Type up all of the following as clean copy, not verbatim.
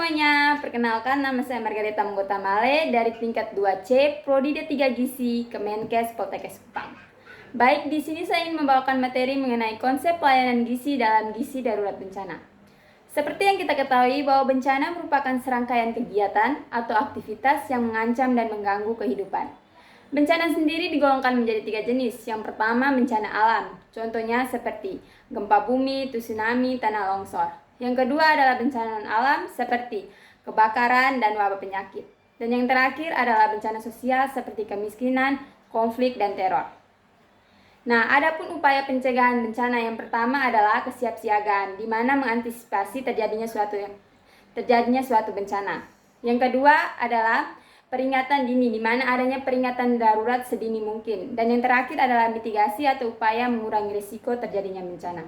semuanya, perkenalkan nama saya Margareta Monggota Male dari tingkat 2C, Prodi D3 Gizi, Kemenkes Poltekkes Kupang. Baik, di sini saya ingin membawakan materi mengenai konsep pelayanan gizi dalam gizi darurat bencana. Seperti yang kita ketahui bahwa bencana merupakan serangkaian kegiatan atau aktivitas yang mengancam dan mengganggu kehidupan. Bencana sendiri digolongkan menjadi 3 jenis. Yang pertama, bencana alam, contohnya seperti gempa bumi, tsunami, tanah longsor. Yang kedua adalah bencana non-alam seperti kebakaran dan wabah penyakit. Dan yang terakhir adalah bencana sosial seperti kemiskinan, konflik, dan teror. Nah, adapun upaya pencegahan bencana yang pertama adalah kesiapsiagaan, di mana mengantisipasi terjadinya suatu bencana. Yang kedua adalah peringatan dini, di mana adanya peringatan darurat sedini mungkin. Dan yang terakhir adalah mitigasi atau upaya mengurangi risiko terjadinya bencana.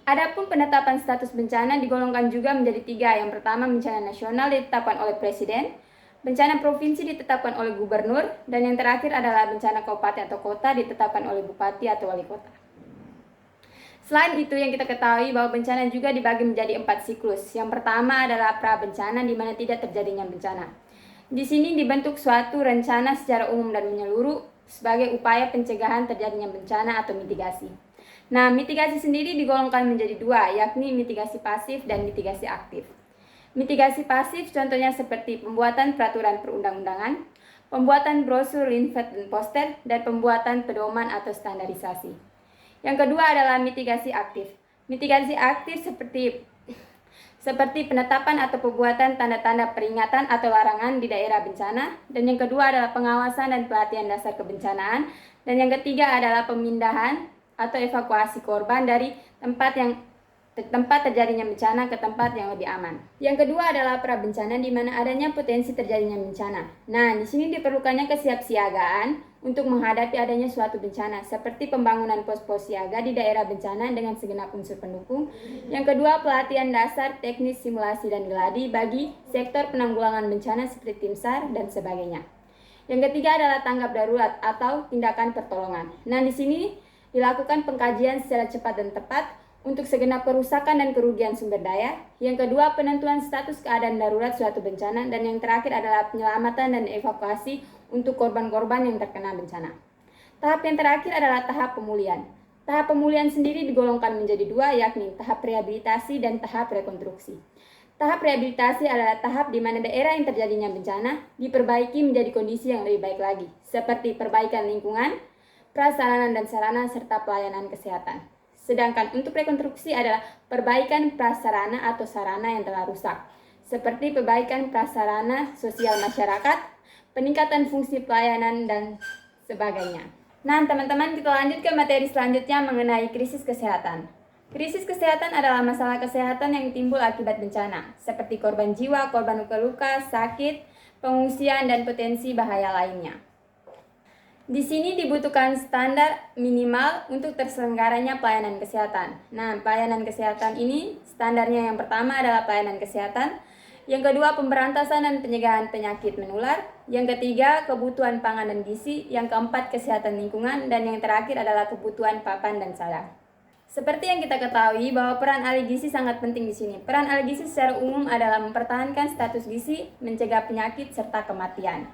Adapun penetapan status bencana digolongkan juga menjadi 3. Yang pertama, bencana nasional ditetapkan oleh Presiden, bencana provinsi ditetapkan oleh gubernur, dan yang terakhir adalah bencana kabupaten atau kota ditetapkan oleh bupati atau wali kota. Selain itu, yang kita ketahui bahwa bencana juga dibagi menjadi 4 siklus. Yang pertama adalah pra-bencana, di mana tidak terjadinya bencana. Di sini dibentuk suatu rencana secara umum dan menyeluruh sebagai upaya pencegahan terjadinya bencana atau mitigasi. Nah, mitigasi sendiri digolongkan menjadi 2, yakni mitigasi pasif dan mitigasi aktif. Mitigasi pasif contohnya seperti pembuatan peraturan perundang-undangan, pembuatan brosur, leaflet, dan poster, dan pembuatan pedoman atau standarisasi. Yang kedua adalah mitigasi aktif. Mitigasi aktif seperti penetapan atau pembuatan tanda-tanda peringatan atau larangan di daerah bencana. Dan yang kedua adalah pengawasan dan pelatihan dasar kebencanaan. Dan yang ketiga adalah pemindahan atau evakuasi korban dari tempat terjadinya bencana ke tempat yang lebih aman. Yang kedua adalah pra-bencana, di mana adanya potensi terjadinya bencana. Nah, di sini diperlukannya kesiapsiagaan untuk menghadapi adanya suatu bencana, seperti pembangunan pos-pos siaga di daerah bencana dengan segenap unsur pendukung. Yang kedua, pelatihan dasar teknis simulasi dan geladi bagi sektor penanggulangan bencana seperti tim SAR dan sebagainya. Yang ketiga adalah tanggap darurat atau tindakan pertolongan. Nah, di sini dilakukan pengkajian secara cepat dan tepat untuk segenap kerusakan dan kerugian sumber daya. Yang kedua, penentuan status keadaan darurat suatu bencana. Dan yang terakhir adalah penyelamatan dan evakuasi untuk korban-korban yang terkena bencana. Tahap yang terakhir adalah tahap pemulihan. Tahap pemulihan sendiri digolongkan menjadi 2, yakni tahap rehabilitasi dan tahap rekonstruksi. Tahap rehabilitasi adalah tahap di mana daerah yang terjadinya bencana diperbaiki menjadi kondisi yang lebih baik lagi, seperti perbaikan lingkungan, prasarana dan sarana, serta pelayanan kesehatan. Sedangkan untuk rekonstruksi adalah perbaikan prasarana atau sarana yang telah rusak, seperti perbaikan prasarana sosial masyarakat, peningkatan fungsi pelayanan, dan sebagainya. Nah, teman-teman, kita lanjut ke materi selanjutnya mengenai krisis kesehatan. Krisis kesehatan adalah masalah kesehatan yang timbul akibat bencana, seperti korban jiwa, korban luka-luka, sakit, pengungsian, dan potensi bahaya lainnya. Di sini dibutuhkan standar minimal untuk terselenggaranya pelayanan kesehatan. Nah, pelayanan kesehatan ini standarnya yang pertama adalah pelayanan kesehatan, yang kedua pemberantasan dan pencegahan penyakit menular, yang ketiga kebutuhan pangan dan gizi, yang keempat kesehatan lingkungan, dan yang terakhir adalah kebutuhan papan dan sadar. Seperti yang kita ketahui bahwa peran ahli gizi sangat penting di sini. Peran ahli gizi secara umum adalah mempertahankan status gizi, mencegah penyakit, serta kematian.